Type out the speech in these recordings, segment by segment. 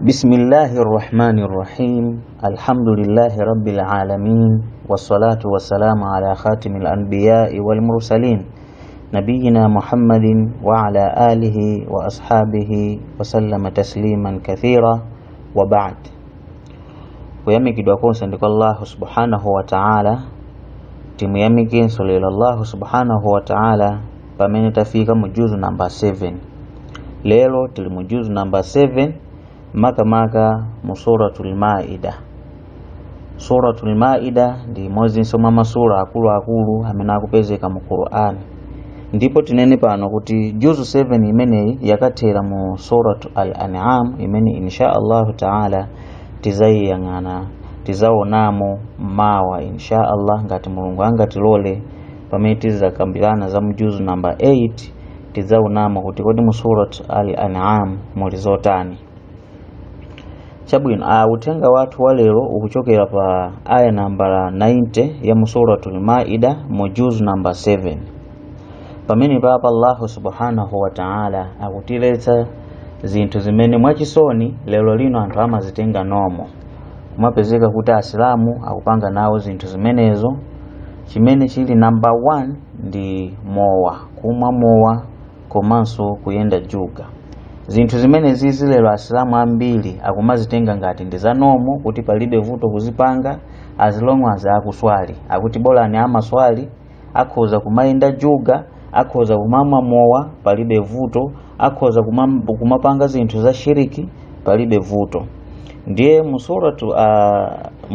بسم الله الرحمن الرحيم الحمد لله رب العالمين والصلاة والسلام على خاتم الأنبياء والمرسلين نبينا محمد وعلى آله وأصحابه وسلم تسليما كثيرا وبعد ويمكن دعوكم سندق الله سبحانه وتعالى timu yamiki solila Allah subhanahu wa ta'ala pamene tafika mujuzu number 7. Lero tuli mujuzu number 7 maka mu suratul Maida. Suratul Maida ndi mozi nsoma masura akulu amene akupezeka mu Qur'an. Ndipo tinene pano kuti juzu 7 imeneyi yakathera mu suratul Al-An'am imene insha Allah ta'ala tizayiyang'ana tizaonamo mawa insha Allah ngati Mulungu angatilole pamene tizakambirana za mujuzu number 8 tizaonamo kuti kodi mu surat Al-An'am muli zotani. Chabwino utenga watu walero ukuchokera pa aya namba 90 ya mu suratul Maida mujuzu number 7. Pamene papa Allah subhanahu wa ta'ala akutiletsa zinthu zimene mwachisoni lero lino anthu amazitenga nomo. Kumapezeka kuti asilamu akupanga nawo zinthu zimenezo. Chimene chili number 1 ndi mowa, kumwa mowa komanso kuyenda juga. Zinthu zimene zizi lero asilamu ambiri akumazitenga ngati ndi za nomo kuti palibe vuto kuzipanga as long as akuswali. Akuti bola ni amaswali akhoza kumayenda juga, akhoza kumamwa mowa palibe vuto, akhoza kumapanga zinthu za shiriki palibe vuto. Ndiye mu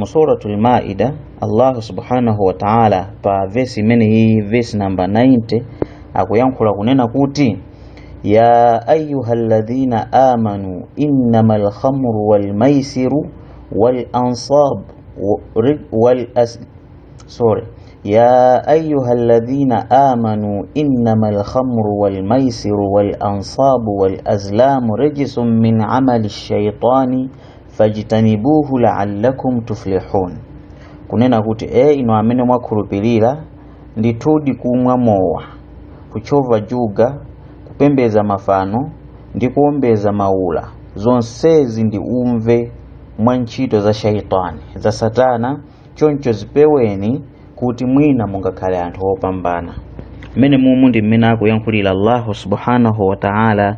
suratul Maida Allah subhanahu wa ta'ala pa verse imene hii verse number 90 akuyankhula kunena kuti ya ayyuhalladhina amanu innamal khamru wal maisiru wal ansab يا أيها الذين آمنوا إنما الخمر والميسر والأنصاب والأزلام رجس من عمل الشيطان فاجتنبوه لعلكم تفلحون. Kunena kuti ino amene mwakhulupirira ndithudi kumwa mowa, kuchova juga, kupembeza mafano ndi kuombeza maula, zonsezi ndi umve mwa ntchito za shaitani za satana, choncho zipeweni kuti mwina mungakhale anthu opambana. Mene mumu ndi mmene akuyankhulira Allah subhanahu wa ta'ala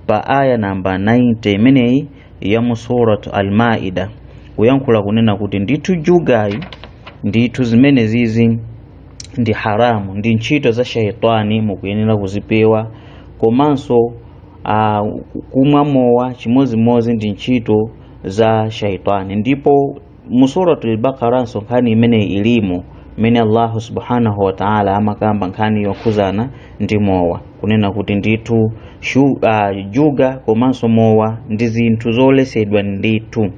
pa aya namba 90 imeneyi ya mu surat Al-Maida kuyankhula kunena kuti ndithu jugayi ndithu zimene zizi ndi haramu, ndi ntchito za shaitani mukuyenera kuzipewa, komanso kumwa mowa chimozimozi ndi ntchito za shaitani. Ndipo mu suratul Baqara nkhani imene ilimo mene Allah subhanahu wa ta'ala amakamba nkhani yokhuzana ndi mowa kunena kuti ndithu juga komanso mowa ndi zinthu zolesedwa ndithu.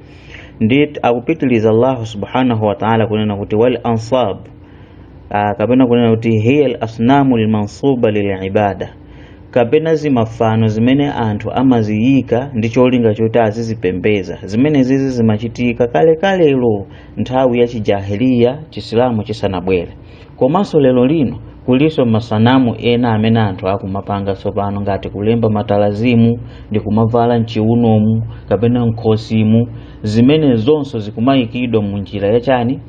Ndithu akupitiliza Allah subhanahu wa ta'ala kunena kuti wal ansab kapena kunena kuti hiya al asnamu al mansuba lil ibada, kapena zimafano zimene anthu amaziyika ndi cholinga choti azizipembeza. Zimene zizi zimachitika kale kalelo nthawi ya chijahiliya chisilamu chisanabwere. Komanso lero lino kuliso masanamu ena amene anthu akumapanga tsopano ngati kulemba matalazimu ndi kumavala mchiunomu kapena mkhosimu. Zimene zonso zikumayikidwa mu njira yachani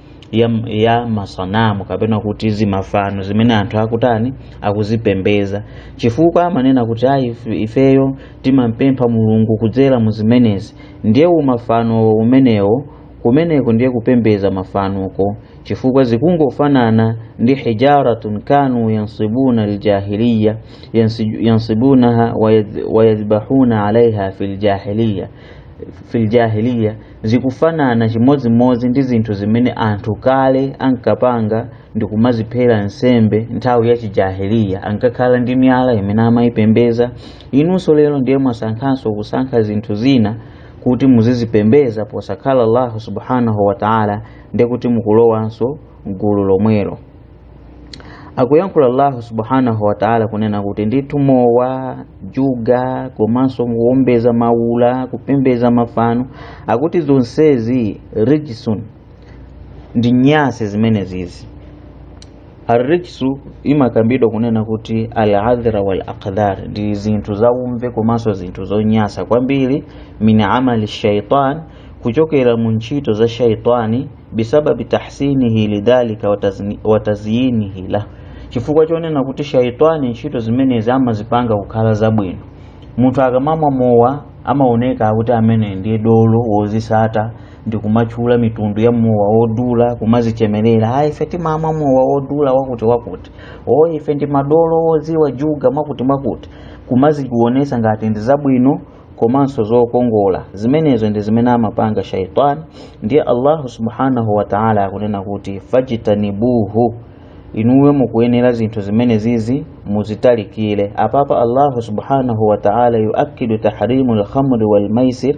ya masanamu kapena kuti zimafano zimene anthu akutani akuzipembeza. Chifukwa amanena kuti ifeyo timampempha Mulungu kudzera mu zimenezi. Ndiye umafano umenewo kumeneko ndiye kupembeza mafanuko, chifukwa zikungofanana ndi hijaratun kanu yansibuna aljahiliya yansibunaha wa yadhbahuna alaiha fil jahiliya zikufanana chimozimozi ndi zinthu zimene anthu kale ankapanga ndi kumaziphera nsembe nthawi ya chijahiliya, ankakhala ndi miyala imene amayipembeza. Inunso lero ndiye mwasankhanso kusankha zinthu zina kuti muzizipembeza posakhala Allah subhanahu wa ta'ala ndi kuti mukulowanso gulu lomwelo. Akuyankhula Allah subhanahu wa ta'ala kunena kuti ndithu mowa, juga, komanso kuombeza maula, kupembeza mafano, akuti zonsezi rijisun ndi nyase zimene zizi. Arrijsu imakambidwa kunena kuti al-adhra wal aqdar, ndi zinthu zaumve komanso zinthu zonyasa kwambiri, min amali shaitan, kuchokera mu ntchito za shaitani, bisababi tahsinihi lidhalika wa tazyinihi la, chifukwa chonena kuti shaitani ntchito zimenezi amazipanga kukhala zabwino. Munthu akamamwa mowa amaoneka kuti amene ndiye dolo wozisata, ndi kumachula mitundu ya mowa odula, kumazichemelera, ife timamwa mowa odula wakuti ife ndi madolo oziwa juga mwakuti, kumazikuonesa ngati ndi zabwino komanso zokongola. Zimenezo ndi zimene amapanga shaitani. Ndiye Allah subhanahu wa ta'ala akunena kuti fajtanibuhu, inuwe mukuyenera zinthu zimene zizi muzitalikire. Apapa Allah subhanahu wa ta'ala yuakidu tahrimul khamri wal maisir,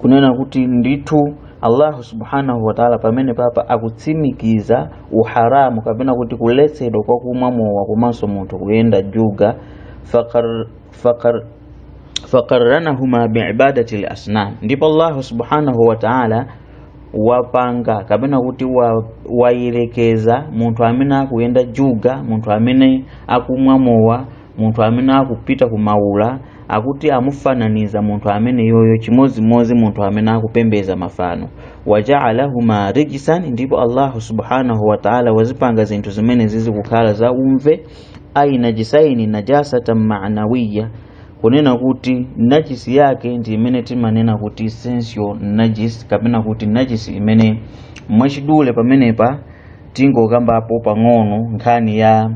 kunena kuti ndithu Allah subhanahu wa ta'ala pamene papa akutsimikiza uharamu kapena kuti kuletsedwa kwa kumwa mowa komanso munthu kuyenda juga. Faqarranahuma biibadati al-asnam, ndipo Allah subhanahu wa ta'ala wapanga kapena kuti wailekeza munthu amene akuyenda juga, munthu amene akumwa mowa, munthu amene akupita kumaula, akuti amufananiza munthu amene yoyo chimozimozi munthu amene akupembeza mafano. Waja'alahuma rijsan, ndipo Allah subhanahu wa ta'ala wazipanga zinthu zimene zizi kukhala za umve. Ai najisaini najasatan ma'nawiyya, kunena kuti najisi yake ndi imene timanena kuti essential najis, kapena kuti najisi imene mwachidule pamenepa tingokambapo pang'ono nkhani ya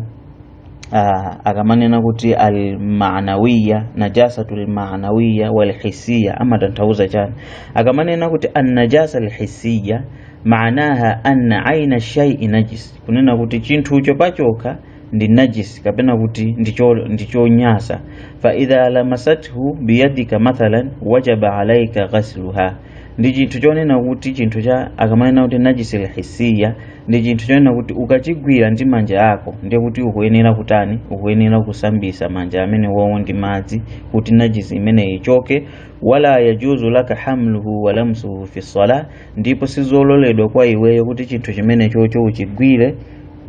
akamanena kuti al-ma'nawiyya, najasatul ma'nawiyya wal hissiyya. Amatanthauza chani akamanena kuti an-najasa al-hissiyya, maanaha anna aina ash-shay'i najis, kunena kuti chinthucho pachoka ndi najis kapena kuti ndicho nyasa. Fa idha lamasathu biyadika mathalan wajaba alayka ghasluha, ndi chinthu chonena kuti chinthu cha akamanena kuti najisi al-hissiyya ndi chinthu chonena kuti ukachigwira ndi manja ako ndiye kuti ukuyenera kutani, ukuyenera kusambisa manja amene wawo ndi madzi kuti najisi imene ichoke. Wala yajuzu laka hamluhu wa lamsuhu fi salah, ndipo sizololedwa kwa iweyo kuti chinthu chimene chocho uchigwire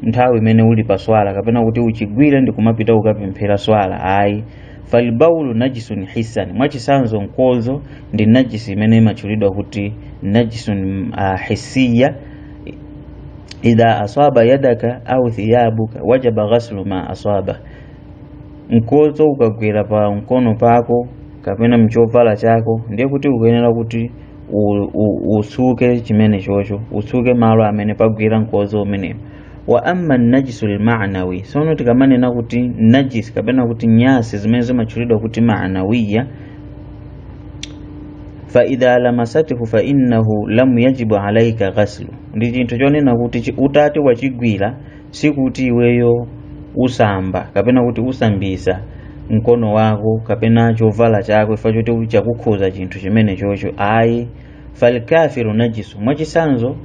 nthawi imene uli pa swala, kapena kuti uchigwire ndi kumapita ukapemphera swala. Ayi, falbaulu najisun hisan, mwachisanzo mkozo ndi najisi imene imachulidwa kuti najisun hissiyya. Idha aswaba yadaka au thiyabuka wajaba ghaslu ma aswaba, mkozo ukagwira pa mkono pako kapena mchovala chako ndiye kuti ukuyenera kuti usuke chimene chocho, usuke malo amene pagwira mkozo umene. Wa amma najisul ma'nawi, sono tikamanena kuti najis kapena kuti nyasi zimene zimachulidwa kuti ma'nawiyya, fa idha lamasatihu fa innahu lam yajibu alayka ghaslu, ndi chinthu chonena kuti utati wachigwira sikuti iweyo usamba kapena kuti usambisa mkono wako kapena chovala chako ifa choti chakukhuza chinthu chimene chocho. Ayi, fal kafiru najisu, mwachisanzo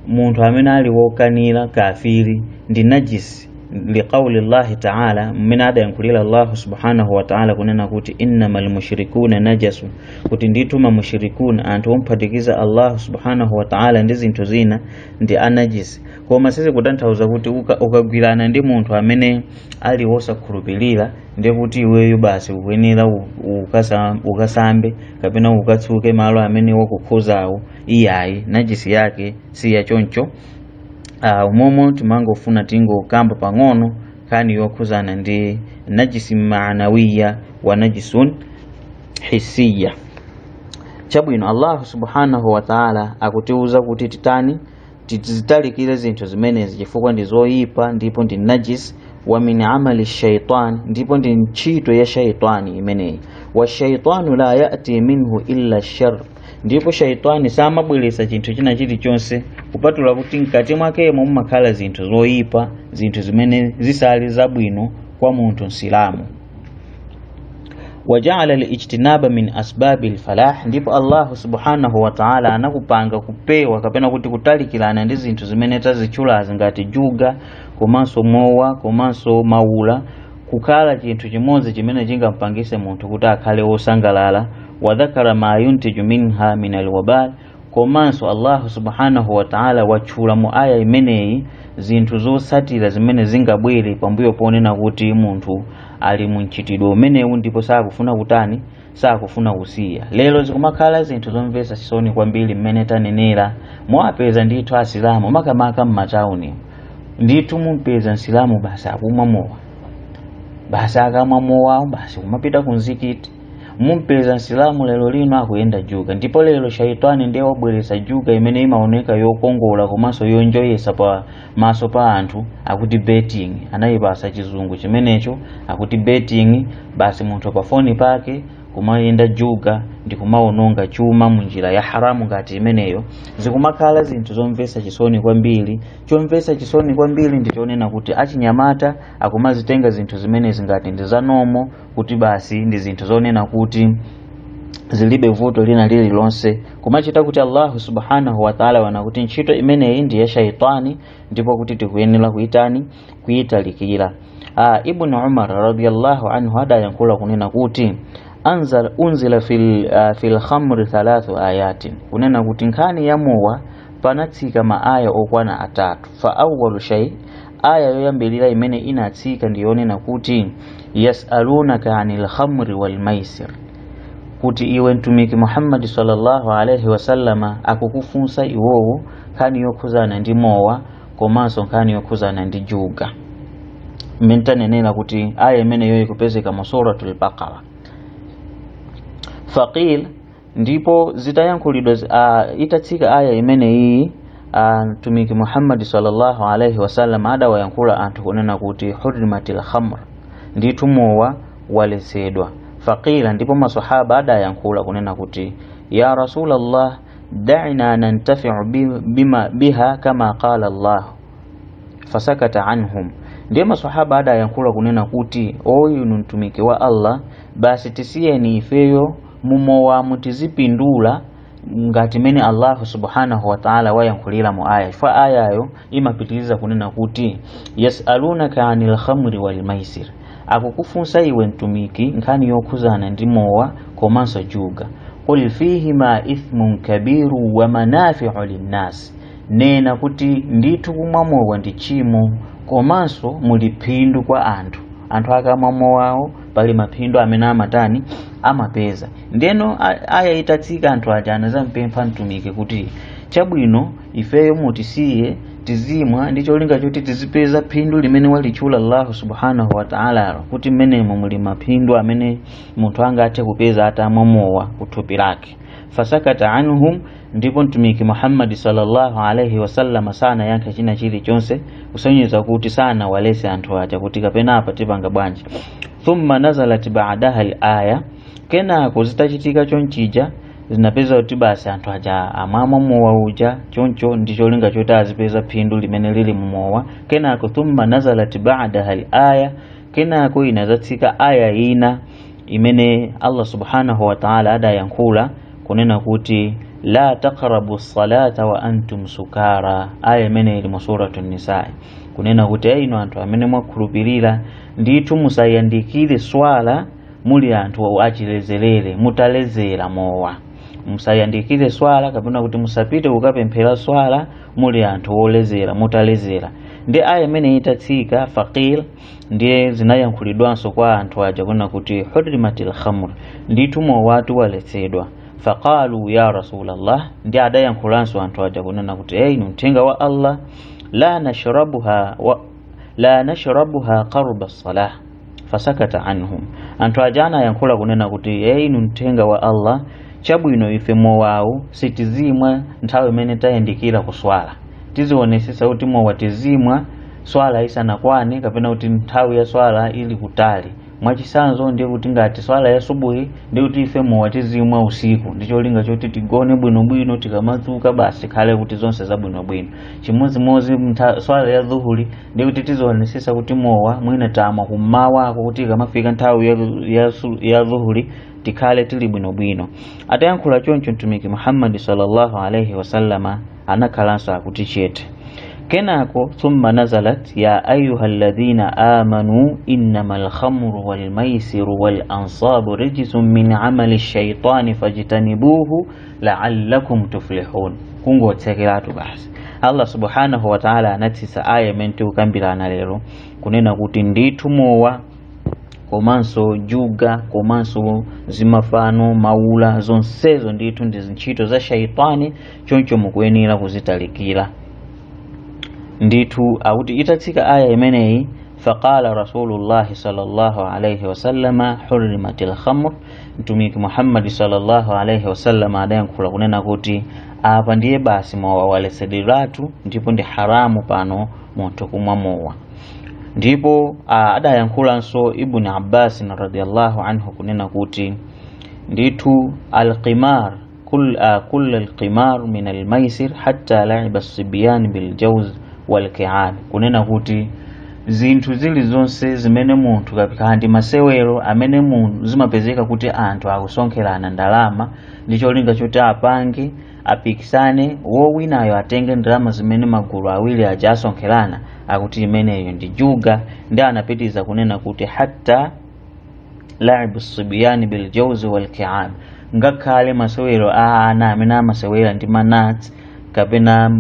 munthu amene ali wokanira kafiri ndi najis, liqauli Allah ta'ala, mmene adayankhulira Allah subhanahu wa ta'ala kunena kuti innamal mushrikuna najasu, kuti ndithu mushrikuna anthu omphatikiza Allah subhanahu wa ta'ala ndi zinthu zina ndi anajisi. Koma sisi kutanthauza kuti ukagwirana ndi munthu amene ali wosakhulupirira ndiye kuti iweyo basi ukuyenera ukasambe kapena ukatsuke malo amene wakukhuzawo. Iyayi, najisi yake si ya choncho. Umomo timangofuna tingokamba pang'ono kani yokhuzana ndi najisi ma'nawiyya wa najisun hissiyya. Chabwino Allah subhanahu wa ta'ala akutiuza kuti tizitalikire zinthu zimenezi chifukwa ndi zoyipa ndipo ndi najis. Wa min amali shaitan, ndipo ndi ntchito ya shaitani imeneyi. Wa shaitanu la ya'ti minhu illa shar, ndipo shaitani samabweresa chinthu china chilichonse kupatula kuti mkati mwakemo mumakhala zinthu zoyipa, zinthu zimene zisali zabwino kwa munthu nsilamu. Waja'ala al-ijtinaba min asbabil falah, ndipo Allah subhanahu wa ta'ala anakupanga kupewa kapena kuti kutalikirana ndi zinthu zimene tazichulazi ngati juga komanso mowa komanso maula, kukhala chinthu chimodzi chimene chingampangise munthu kuti akhale wosangalala. Wa dhakara ma yuntiju minha min alwabal, komanso Allah subhanahu wa ta'ala watchula mu aya imeneyi zinthu zosatira zimene zingabwere pambuyo ponena kuti munthu ali munchitidwe umenewu ndipo sakufuna kutani, sakufuna kusiya. Lero zikumakhala zinthu zomvetsa chisoni kwambiri mmene tanenera mwapeza ndithu asilamu makamaka m'matauni ndithu mumpeza nsilamu basi akumwa mowa, basi akamwa mowa basi kumapita ku mzikiti. Mumpeza nsilamu lero lino akuyenda juga, ndipo lero shaitani ndiye wabweretsa juga imene imaoneka yokongola komanso yonjoyesa pa maso pa anthu akuti betting, anayipasa chizungu chimenecho akuti betting. Basi munthu pa foni pake kumayenda juga ndi kumaononga chuma munjira ya haramu ngati imeneyo. Zikumakhala zinthu zomvetsa chisoni kwambiri. Chomvetsa chisoni kwambiri ndi chonena kuti achinyamata akumazitenga zinthu zimene zingati ndi zanomo kuti basi ndi zinthu zonena kuti zilibe vuto lina lililonse, kumachita kuti Allah subhanahu wa ta'ala wana kuti ntchito imeneyi ndi ya shaitani ndipo kuti tikuyenera kuitani, kuitalikira. Ibn Umar radiyallahu anhu adayankhula kunena kuti unzila fil khamri 3 ayatin, kunena kuti nkhani ya mowa panatsika maaya okwana 3. Fa awwalu shay, aya yoyambirira imene inatsika ndiyonena kuti yasalunaka anil khamri wal maisir, kuti iwe mtumiki Muhammad sallallahu alaihi wasallama akukufunsa iwowo nkhani yokhuzana ndi mowa komanso nkhani yokhuzana ndi juga. Mentanenera kuti aya imene yoyi kupezeka mu suratul Baqara. Faqil, ndipo zitayankhulidwa itatsika aya imene iyi mtumiki Muhammad sallallahu alaihi wasallam adawayankhula anthu kunena kuti hurrimatil khamr, ndithu mowa waletsedwa. Faqila, ndipo masahaba adayankhula kunena kuti ya Rasulallah da'ina nantafi'u biha kama qala Allah, fasakata anhum. Ndiye masahaba adayankhula kunena kuti oyu mtumiki wa Allah, basi tisiyeni ifeyo mumowa mutizipindula ngati mene Allah subhanahu wa ta'ala wayankhulira mu aya. Fa ayayo imapitiliza kunena kuti yasalunaka anil khamri wal maisir, akukufunsa iwe mtumiki nkhani yokhuzana ndi mowa komanso juga. Qul fihima ithmun kabiru wa manafi'u linnas, nena kuti ndithu kumwa mowa ndi chimo komanso muli phindu kwa anthu. Anthu akamwa mowawo pali maphindu amene amatani amapeza. Ndeno aya itatsika anthu aja anazampempha mtumiki kuti chabwino ifeyo mutisiye tizimwa ndi cholinga choti tizipeza phindu limene walitchula Allah subhanahu wa ta'ala, kuti mmenemo muli maphindu amene munthu angathe kupeza atamwa mowa kuthupi lake. Fasakata anhum, ndipo mtumiki Muhammad sallallahu alaihi wasallam sana yankha china chilichonse kusonyeza kuti sana walese anthu aja kuti kapena apa tipanga bwanji. Thumma nazalat ba'daha al-aya, kenako zitachitika chonchija zinapeza kuti basi anthu aja amamwa mowa uja choncho ndi cholinga choti azipeza phindu limene lili mmowa. Kenako thumma nazalat ba'daha al-aya, kenako inazatsika aya ina imene Allah subhanahu wa ta'ala adayankhula kunena kuti la taqrabu salata wa antum sukara, aya imene ili mu suratul Nisa, kunena kuti ino anthu amene mwakhulupirira ndithu musayandikire swala muli anthu achilezerere, mutalezera mowa. Musayandikire swala kapena kuti musapite kukapemphera swala muli anthu olezera, mutalezera. Ndi aya imene itatsika faqil, ndiye zinayankhulidwanso kwa anthu aja kunena kuti hurrimatil khamr, ndithu mowatu waletsedwa. Faqalu ya Rasulallah, ndi adayankhulanso anthu aja kunena kuti mthenga wa Allah la nashrabuha qarba as-salah, fasakata anhum. Anthu aja anayankhula kunena kuti mthenga wa Allah, chabwino ife mowawu sitizimwa nthawi imene tayandikira kuswala, tizionesesa kuti mowa tizimwa swala isanakwane kapena kuti nthawi ya swala ili kutali. Mwachisanzo ndiye kuti ngati swala ya subuhi ndiye kuti ife mowa tizimwa usiku, ndi cholinga choti tigone bwinobwino, tikamadzuka basi khale kuti zonse zabwinobwino. Chimodzimodzi swala ya dhuhuri ndiye kuti tizionesesa kuti mowa mwina tamwa kummawa kuti ikamafika nthawi ya dhuhuri tikhale tili bwinobwino. Atayankhula choncho mtumiki Muhammad sallallahu alaihi wasallama anakhalanso akuti chete. kenako thumma nazalat ya ayyuhalladhina amanu innamal khamru wal maisiru wal ansabu rijsun min amali shaitani fajtanibuhu la'allakum tuflihun. Kungotsekeratu basi Allah subhanahu wa ta'ala anatisa aya mente ukambirana lero kunena kuti ndithu mowa komanso juga komanso zimafano maula zonsezo ndithu ndi ntchito za shaitani, choncho mukuyenera kuzitalikira. Ndithu akuti itatsika aya imeneyi faqala rasulullahi sallallahu alayhi wasallama hurrimatil khamr, mtumiki Muhammad sallallahu alayhi wasallama adayankhula kunena kuti apa ndiye basi mowa walesedweratu ndipo ndi haramu pano munthu kumwa mowa. Ndipo adayankhulanso Ibn Abbas radhiyallahu anhu kunena kuti ndithu alqimar kull alqimar min almaisir hatta la'iba as-sibyan biljawz walki'ab, kunena kuti zinthu zili zonse zimene munthu kapikandi masewero amene munthu zimapezeka kuti anthu akusonkherana ndalama ndi cholinga choti apange apikisane wowinayo atenge ndalama zimene magulu awiri aja asonkherana, akuti imeneyo ndi juga. Ndi anapitiza kunena kuti hatta la'ibu as-sibyan biljawz walki'ab, ngakhale masewero ana amene amasewera ndi manats kapena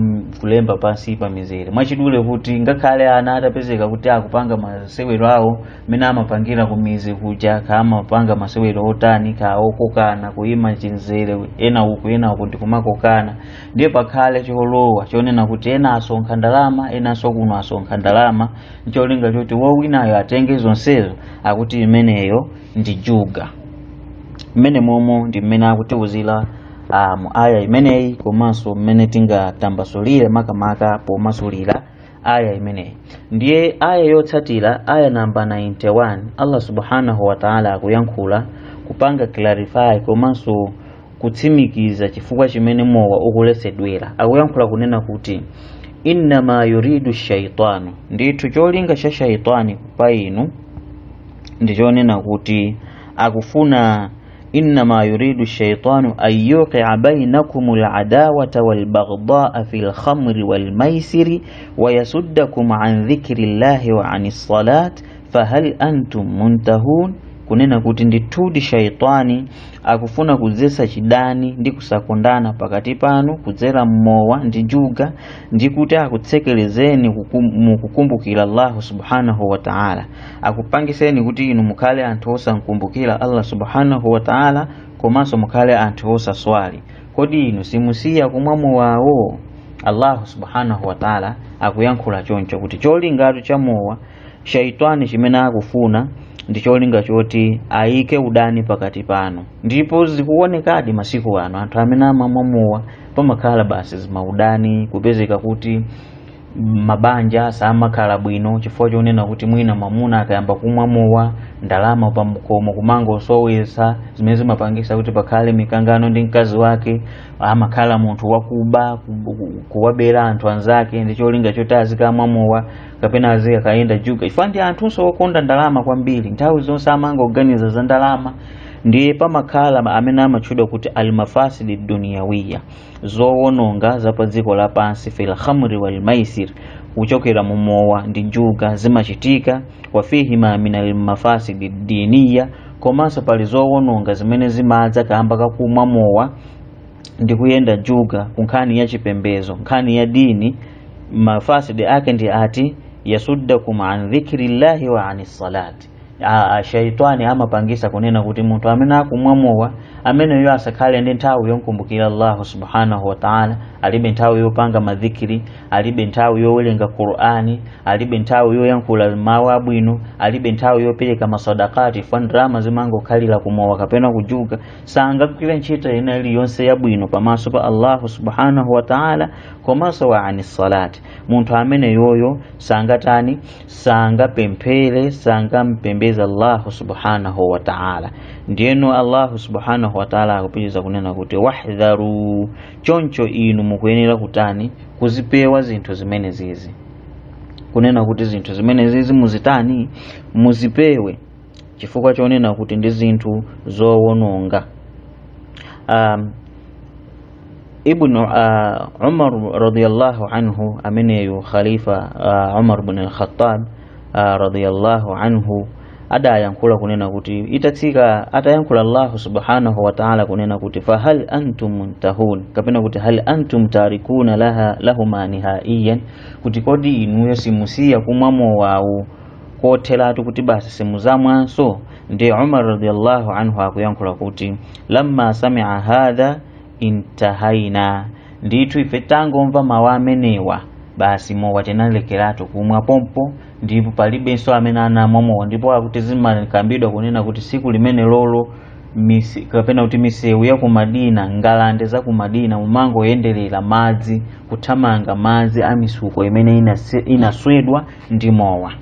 kulemba pansi pa mizere mwachidule, kuti ngakhale ana atapezeka kuti akupanga masewero awo mene amapangira kumizi kuja kama panga masewero otani ka okokana kuima chinzere ena uku ndikumakokana, ndiye pakhale cholowa chonena kuti ena asonkha ndalama ena sokuno asonkha ndalama ncholinga choti wowinayo atenge zonsezo, akuti imeneyo ndi juga. Mmene momo ndi mmene akutiuzira mu aya imeneyi komanso mmene tingatambasulire makamaka pomasulira aya imeneyi. Ndiye aya yotsatira aya namba 91 Allah subhanahu wa ta'ala akuyankhula kupanga clarify komanso kutsimikiza chifukwa chimene mowa ukulesedwera. Akuyankhula kunena kuti innama yuridu shaitanu, ndithu cholinga cha shaitani pa inu ndichonena kuti akufuna إنما يريد الشيطان أن يوقع بينكم العداوة والبغضاء في الخمر والميسر ويسدكم عن ذكر الله وعن الصلاة فهل أنتم منتهون. Kunena kuti ndithudi shaitani akufuna kuzesa chidani ndi kusakondana pakati panu kudzera mmowa ndi juga, ndi kuti akutsekelezeni mukukumbukira Allah subhanahu wa ta'ala, akupangiseni kuti inu mukhale anthu osankumbukira Allah subhanahu wa ta'ala komanso mukhale anthu osaswali. Kodi inu simusiya kumwa mowawo? Allah subhanahu wa ta'ala akuyankhula choncho kuti cholingatu cha mowa shaitani chimene akufuna ndi cholinga choti ayike udani pakati pano. Ndipo zikuonekadi masiku ano anthu amene amamwa mowa pamakhala basi zimaudani, kupezeka kuti mabanja samakhala bwino chifukwa chonena kuti mwina mamuna akayamba kumwa mowa ndalama pamkomo kumanga osowesa zimene zimapangisa kuti pakhale mikangano ndi mkazi wake, amakhala munthu wakuba kuwabera anthu anzake, ndi cholinga choti azikamwa mowa kapena azika kaenda juga. Ifandi anthu okonda ndalama kwambiri, nthawi zonse amanga organiza za ndalama. Ndiye pamakhala amene amatchedwa kuti almafasidi dunyawiya, zowononga za pa dziko lapansi, fil khamri wal maisir, kuchokera mu mowa ndi juga zimachitika, wa fihima min almafasidi diniya, komanso pali zowononga zimene zimadza kamba kakumwa mowa ndi kuyenda juga kunkhani ya chipembezo, nkhani ya dini. Mafasidi ake ndi ati yasuddakum an dhikrillahi wa anis salati. Shaitani amapangisa kunena kuti munthu amene akumwa mowa ameneyo asakhale ndi nthawi yonkumbukira Allah subhanahu wa ta'ala, alibe nthawi yopanga madhikiri, alibe nthawi yowerenga Qur'ani, alibe nthawi yoyankhula mawu abwino, alibe nthawi yopereka masadakati fandrama zimangokhalira kumowa kapena kujuga, sangagwira ntchito ina iliyonse yabwino pamaso pa Allah subhanahu wa ta'ala komanso wa anis salati. Munthu amene yoyo sangatani sangapemphere sangampembeza Allah subhanahu wa ta'ala. Ndiyeno Allah subhanahu wa ta'ala akupitiriza kunena kuti wahdharu, choncho inu mukuyenera kutani kuzipewa zinthu zimene zizi, kunena kuti zinthu zimene zizi muzitani muzipewe chifukwa chonena kuti ndi zinthu zowononga. ibn Umar radiyallahu anhu amene khalifa Umar ibn al-Khattab radiyallahu anhu adayankhula kunena kuti itatsika atayankhula Allah subhanahu wa ta'ala kunena kuti fa hal antum muntahun, kapena kuti hal antum tarikuna lahuma nihaiyan, kuti kodi inuyo simusiya kumwamo wawo kotheratu kuti basi simuzamwanso. Ndi Umar radiyallahu anhu akuyankhula kuti lamma sami'a hadha intahaina, ndithu ife tangomva mawu amenewa basi mowa tinalekeratu kumwa pompo, ndipo palibenso amene anamwamowa. Ndipo akuti zimakambidwa kunena kuti siku limene lolo kapena kuti misewu ya ku Madina, ngalande za ku Madina mumango yenderera madzi, kuthamanga madzi amisuko imene inaswedwa ndi mowa.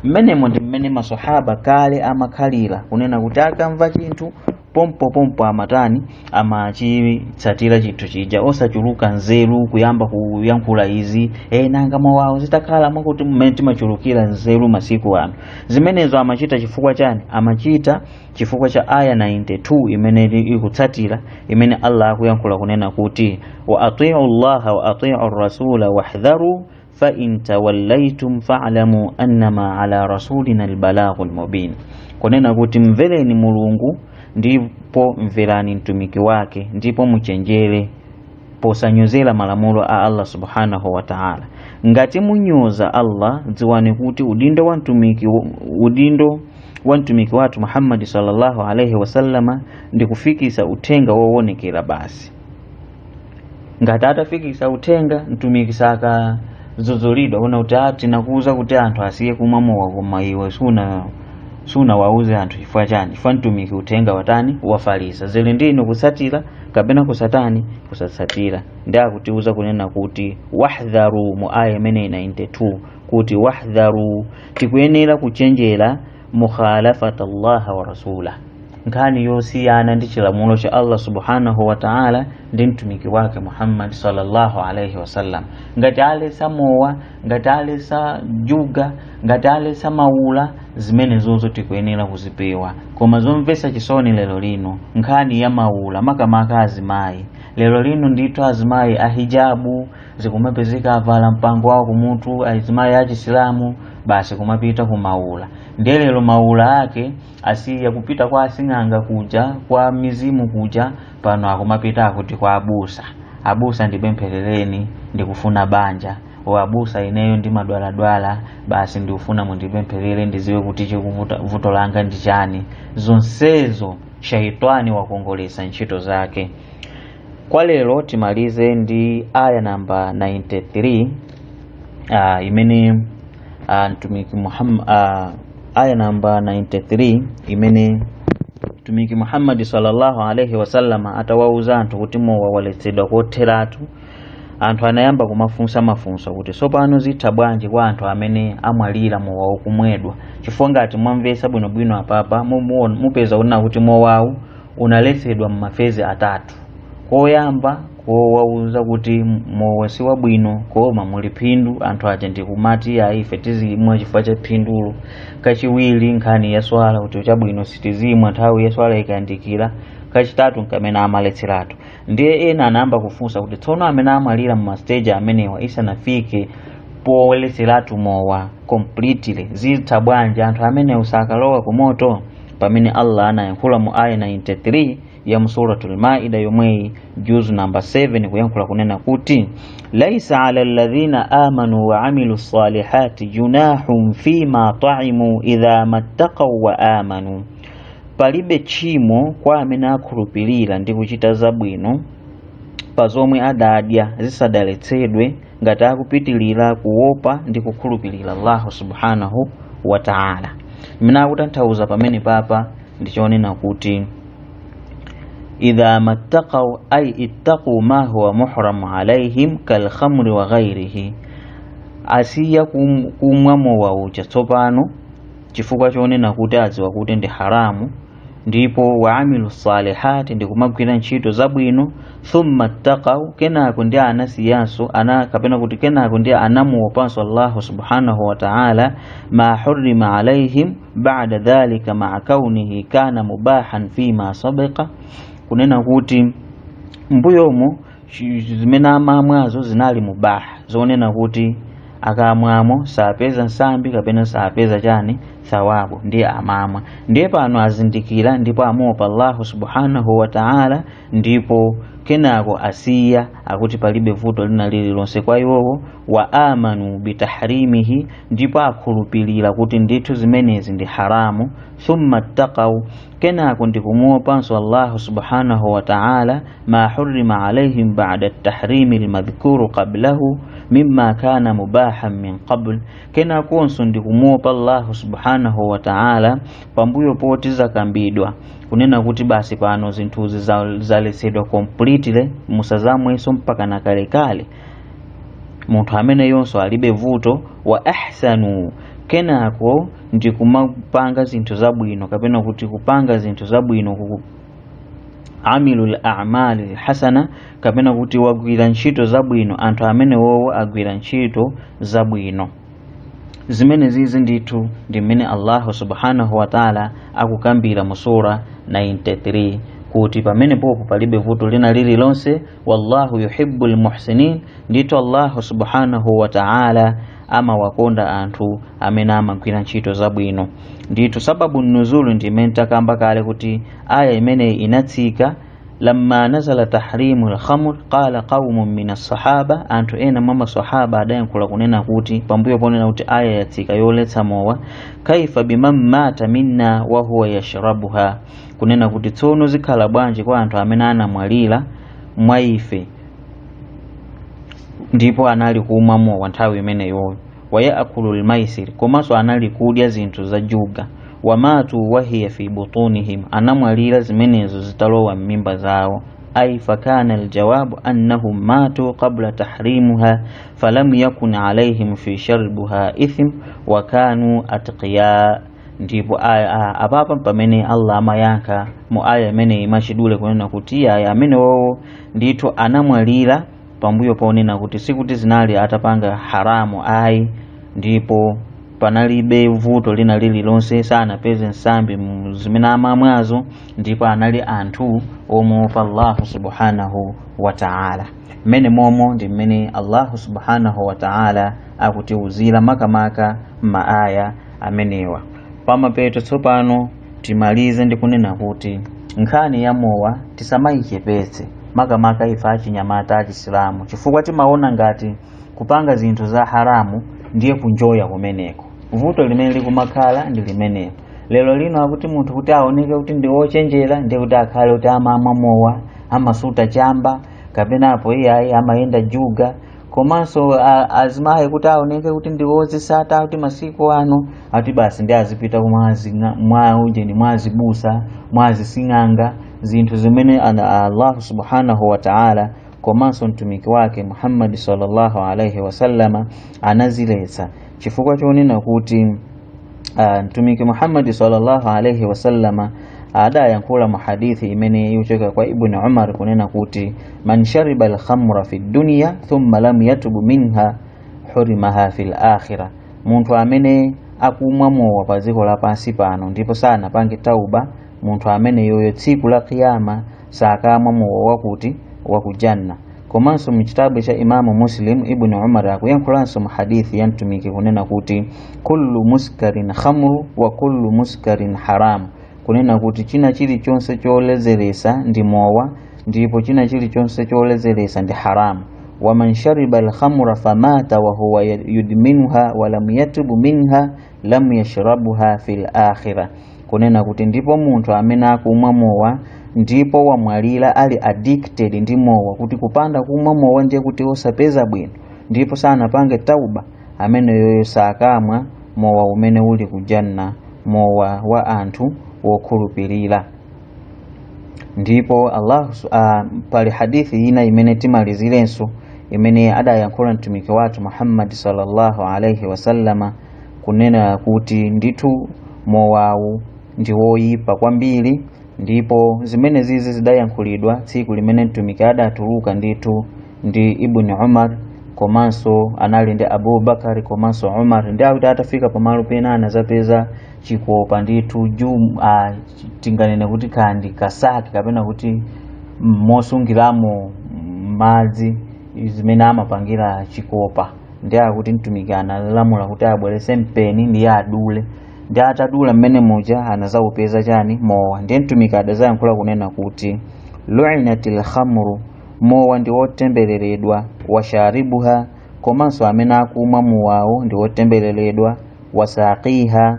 Mmenemo ndi mmene maswahaba kale amakhalira kunena kuti akamva chinthu pompo amatani amachitsatira chinthu chija, osachuluka nzeru kuyamba kuyankhula izi nanga mawawo zitakhala mwakuti mmene timachulukira nzeru masiku ano. Zimenezo amachita chifukwa chani? Amachita chifukwa cha aya 92 imene ikutsatira, imene Allah akuyankhula kunena kuti wa ati'u Allah wa ati'u rasula wahdharu fa in tawallaytum fa'lamu annama ala rasulina albalaghul mubin, kunena kuti mvereni Mulungu ndipo mverani mtumiki wake, ndipo muchenjere posanyozera malamulo a Allah subhanahu wa ta'ala. Ngati munyoza Allah, dziwani kuti udindo wa mtumiki watu Muhammad sallallahu alaihi wasallama ndi kufikisa uthenga wowonekera basi. Ngati atafikisa uthenga, mtumiki saka zozolidwa ona kuti tinakuuza kuti anthu asiye kumwa mowa, koma iwe suna wauze anthu chifukwa chani? Chifukwa mtumiki uthenga watani wafalisa. Zili ndino kusatira kapena kusatani kusatsatira. Ndi akutiuza kunena kuti wahdharu mu aya imene 92 kuti wahdharu tikuyenera kuchenjera mukhalafata Allah wa rasula, nkhani yosiyana ndi chilamulo cha Allah subhanahu wa ta'ala ndi mtumiki wake Muhammad sallallahu alaihi wasallam. Ngati alesa mowa, ngati alesa juga, ngati alesa maula, zimene zozo tikuyenera kuzipewa. Koma zomvesa chisoni lero lino nkhani ya maula, makamaka azimayi. Lero lino ndithu azimayi ahijabu zikumapezeka avala mpango wao kumutu, azimayi achisilamu basi kumapita kumaula. Ndiye lero maula ake asiya kupita kwa asing'anga kuja, kwa mizimu kuja, pano akumapita akuti kwa abusa ndibempherereni ndikufuna banja, abusa ineyo ndi madwaladwala basi ndikufuna mundibempherere ndiziwe kuti chikuvuto langa ndi chani. Zonsezo shaitani wakongolesa ntchito zake. Kwa lero timalize ndi aya namba 93 imene mtumiki Muhammad aya namba 93 imene mtumiki Muhammad sallallahu alaihi wasallam atawauza anthu kuti mowa waletsedwa kotheratu. Anthu anayamba kumafunsa kuti sopano zitha bwanji kwa anthu amene amwalira mowa okumwedwa, chifukwa ngati mwamvesa bwinobwino apapa mupeza una kuti mowawu unaletsedwa mmafezi atatu. Koyamba kowauza kuti mowa si wabwino, koma muli phindu, anthu aja ndikumati ife tizimwa chifukwa cha phindulo. Kachiwiri nkhani ya swala kuti chabwino sitizimwa nthawi ya swala ikayandikira. Kachitatu nkamene amaletseratu. Ndiye ena anayamba kufunsa kuti tsono amene amwalira mu stage amenewa isanafike poletseratu mowa completely zitha bwanji anthu amene usakalowa kumoto? Pamene Allah anayankhula mu aya 93 ya suratul Maida yomweyi juzu namba 7 kuyankhula kunena kuti laisa ala alladhina amanu wa amilu salihati junahum fima ta'imu idha mattaqaw wa amanu, palibe chimo kwa amene akhulupirira ndi kuchita zabwino pa zomwe adadya zisadaletsedwe ngati akupitilira kuopa ndi kukhulupirira Allah subhanahu wa ta'ala. Mina akutanthauza pamene papa ndichonena kuti idha mattaqaw ay ittaqu ma huwa muhram alaihim kal khamri wa ghairihi, asiya kumwa mowa uja tsopano chifukwa chonena kuti adziwa kuti ndi haramu, ndipo waamilu salihati ndi kumagwira ntchito zabwino. Thumma ttaqaw, kenako ndi anasiyanso kapena kuti kenako ndi anamuopanso Allah subhanahu wa ta'ala ma hurrima alaihim ba'da dhalika ma'a kaunihi kana mubahan fima sabaqa, kunena kuti mbuyomo zimene amamwazo zinali mubah, zonena kuti akamwamo sapeza nsambi kapena sapeza chani thawabu, ndiye amamwa. Ndiye pano azindikira ndipo amuopa Allahu subhanahu wa ta'ala, ndipo kenako asiya akuti palibe vuto lina lililonse kwa iwowo. Wa amanu bitahrimihi, ndipo akhulupirira kuti ndithu zimenezi ndi haramu. Thumma ttaqaw, kenako ndikumuopanso Allahu subhanahu wa ta'ala ma hurrima alaihim ba'da at-tahrimi al-madhkuru qablahu mimma kana mubahan min qabl, kenakonso ndikumuopa Allahu subhanahu wa ta'ala pambuyo poti zakambidwa kunena kuti basi pano zinthuzi zaletsedwa completely musazamweso mpaka na kalekale, munthu amene yonso alibe vuto. Wa ahsanu, kenako ndikumapanga zinthu zabwino kapena kuti kupanga zinthu zabwino amilul a'mali hasana, kapena kuti wagwira ntchito zabwino, anthu amene wowo agwira ntchito zabwino. Zimene zizi ndithu ndimene Allahu subhanahu wa ta'ala akukambira mu sura 93 kuti pamene popo palibe vuto lina lililonse. Wallahu yuhibbul muhsinin, ndithu Allahu subhanahu wa ta'ala ama wakonda anthu amene amagwira ntchito zabwino. Ndithu sababu nuzulu ndimene takamba kale kuti aya imene inatsika lamma nazala tahrimu al-khamr qala qaumun min as-sahaba, anthu ena mwa masahaba adayankhula kunena kuti pambuyo ponena kuti aya yatsika yoletsa mowa, kaifa biman mata minna wa huwa yashrabuha, kunena kuti tsono zikhala bwanji kwa anthu amene anamwalira mwa ife ndipo anali kumwa mowa nthawi imeneyo. Wa yaakulu al-maisir, komanso anali kudya zinthu za juga. Wa matu wa hiya fi butunihim, anamwalira zimenezo zitalowa m'mimba zawo. Ay fakana aljawabu annahum matu qabla tahrimuha falam yakun alayhim fi sharbiha ithm wa kanu atqiya. Ndipo apapa pamene Allah amayankha mu aya imene imachidule kunena kuti aya amene wowo ndithu anamwalira pambuyo ponena kuti sikuti zinali atapanga haramu ayi, ndipo panalibe vuto lina lililonse, sanapeze nsambi zimene amamwazo, ndipo anali anthu omuopa Allahu subhanahu wa ta'ala. Mmene momo ndi mmene Allahu subhanahu wa ta'ala akutiuzira makamaka maaya amenewa. Pamapeto tsopano timalize ndi kunena kuti nkhani ya mowa tisamayichepetse makamaka ife achinyamata achisilamu, chifukwa timaona ngati kupanga zinthu za haramu ndiye kunjoya kumeneko. Vuto limene likumakhala ndi limeneko. Lero lino akuti munthu kuti aoneke kuti ndi wochenjera ndiye kuti akhale kuti amamwa mowa, amasuta chamba, kapena apo iye amayenda juga, komanso azimayi kuti aoneke kuti ndi wozisata, kuti masiku ano ati basi ndi azipita mwazibusa mwazising'anga, zinthu zimene Allah subhanahu wa ta'ala komanso mtumiki wake Muhammad sallallahu alaihi wasallama anaziletsa. Chifukwa chonena kuti mtumiki Muhammad sallallahu alaihi wasallama adayankhula mu hadithi imene yochoka kwa Ibn Umar kunena kuti man shariba al-khamra fi dunya thumma lam yatubu minha hurimaha fil akhirah, munthu amene akumwa mowa pa dziko lapansi pano ndipo sana pange tauba, munthu amene yoyo tsiku la kiyama sakamwa mowa wakuti wakujanna. Komanso mu kitabu cha Imamu Muslim, Ibn Umar akuyankhulanso mu hadithi ya mtumiki kunena kuti kullu muskarin khamru wa kullu muskarin haram, kunena kuti china chilichonse cholezeresa ndi mowa, ndipo china chilichonse cholezeresa ndi haramu. Wa man shariba al-khamra famata wa huwa yudminuha wa lam yatubu minha lam yashrabuha fil akhirah, kunena kuti ndipo munthu amene akumwa mowa ndipo wamwalira ali addicted ndi mowa, kuti kupanda kumwa mowa ndiye kuti osapeza bwino, ndipo sanapange tauba, amene yoyo sakamwa mowa umene uli kujanna, mowa wa anthu wokhulupirira. Ndipo Allah pali hadithi ina imene timalizirenso imene adayankhula mtumiki wathu Muhammad sallallahu alaihi wasallama kunena kuti ndithu mowawu ndi woyipa kwambiri, ndipo zimene zizi zidayankhulidwa tsiku limene mtumiki adatuluka ndithu ndi Ibn Umar, komanso anali ndi Abu Bakari komanso Umar, ndi akuti atafika pamalo pena anazapeza chikopa ndithu tinganene kuti kandi kasaki kapena kuti mosungiramo madzi zimene amapangira chikopa, ndi akuti mtumiki analamula kuti abwerese mpeni ndi adule, ndi atadula mmene muja anazaupeza chani mowa. Ndi mtumiki adazayankhula kunena kuti lu'inatil khamru, mowa ndi wotembereredwa, washaribuha, komanso amene akumwa mowawo ndi wotembereredwa, wasaqiha,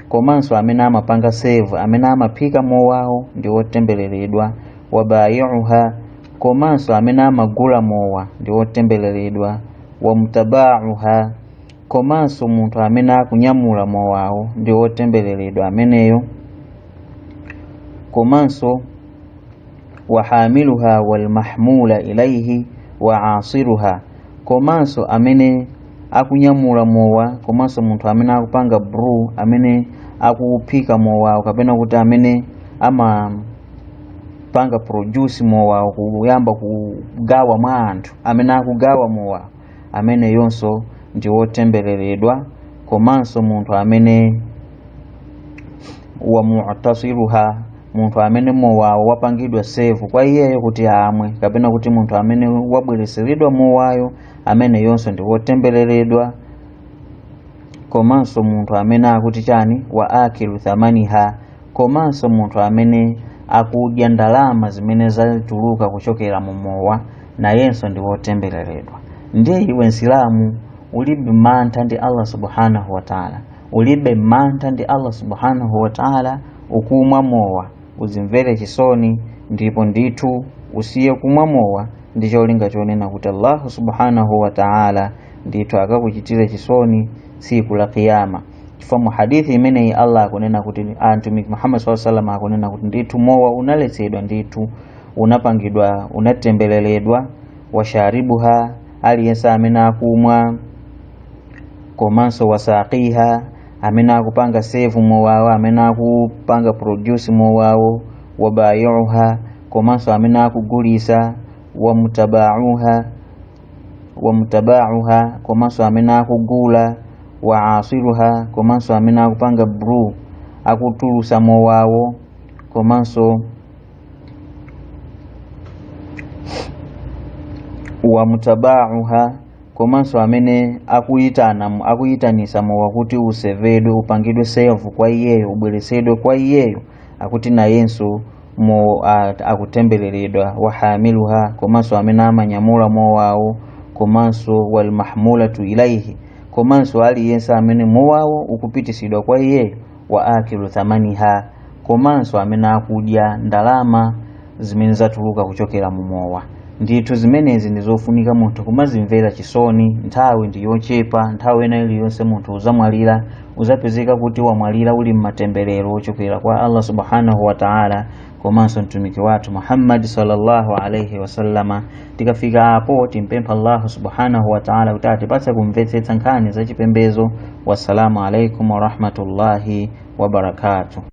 komanso amene amapanga save, amene amaphika mowawo ndi wotembereredwa, wabayi'uha, komanso amene amagula mowa ndi wotembereredwa, wamutaba'uha, komanso munthu amene akunyamula mowawo ndi wotembereredwa ameneyo, komanso wahamiluha walmahmula ilaihi waasiruha, komanso amene akunyamula mowa, komanso munthu amene akupanga brew, amene akuphika mowawo kapena kuti amene amapanga produce mowawo kuyamba kugawa mwa anthu, amene akugawa mowawo amene yonso ndi wotembereredwa, komanso munthu amene wa mu'tasiruha, munthu amene mowawo wapangidwa save kwa iyeyo kuti amwe, kapena kuti munthu amene wabwereseredwa mowayo amene yonso ndi wotembereredwa, komanso munthu amene akuti chani wa akilu thamaniha, komanso munthu amene akudya ndalama zimene zatuluka kuchokera mu mowa nayenso ndi wotembereredwa. Ndiye iwe Nsilamu ulibe mantha ndi Allah subhanahu wa ta'ala, ulibe mantha ndi Allah subhanahu wa ta'ala ukumwa mowa, uzimvere chisoni, ndipo ndithu usiye kumwa mowa ndi cholinga chonena kuti Allah subhanahu wa ta'ala ndithu akakuchitire chisoni siku la kiyama. Chifukwa mu hadithi imeneyi Allah akunena kuti mtumiki Muhammad sallallahu alaihi wasallam akunena kuti ndithu mowa unaletsedwa, ndithu unapangidwa, unatembereredwa, washaribuha, aliyense amene akumwa, komanso wasaqiha, amene akupanga save mowawo, amene akupanga produce mowawo, wabayi'uha, komanso amene akugulisa, wamutaba'uha, komanso amene akugula, waasiruha, komanso amene akupanga brew, akutulusa mowawo, komanso wamutaba'uha, komanso amene akuyitanisa mowa kuti usevedwe, upangidwe save kwa iyeyo, ubweresedwe kwa iyeyo, akuti nayenso akutembereredwa, wahamiluha, komanso amene amanyamula mowawo, komanso walmahmulatu ilaihi, komanso aliyense amene mowawo ukupitisidwa kwa iyeyo, wa akilu thamaniha, komanso amene akudya ndalama zimene zatuluka kuchokera mu mowa. Ndithu zimenezi ndizofunika munthu kumazimvera chisoni. Nthawi ndi yochepa, nthawi ena iliyonse munthu uzamwalira, uzapezeka kuti wamwalira uli mmatemberero ochokera kwa Allah subhanahu wa ta'ala, komanso mtumiki wathu Muhammad sallallahu alaihi wasallama. Tikafika hapo timpempha Allah subhanahu wa ta'ala kuti atipatse kumvetsetsa nkhani za chipembezo. Wassalamu alaikum wa rahmatullahi wa barakatuh.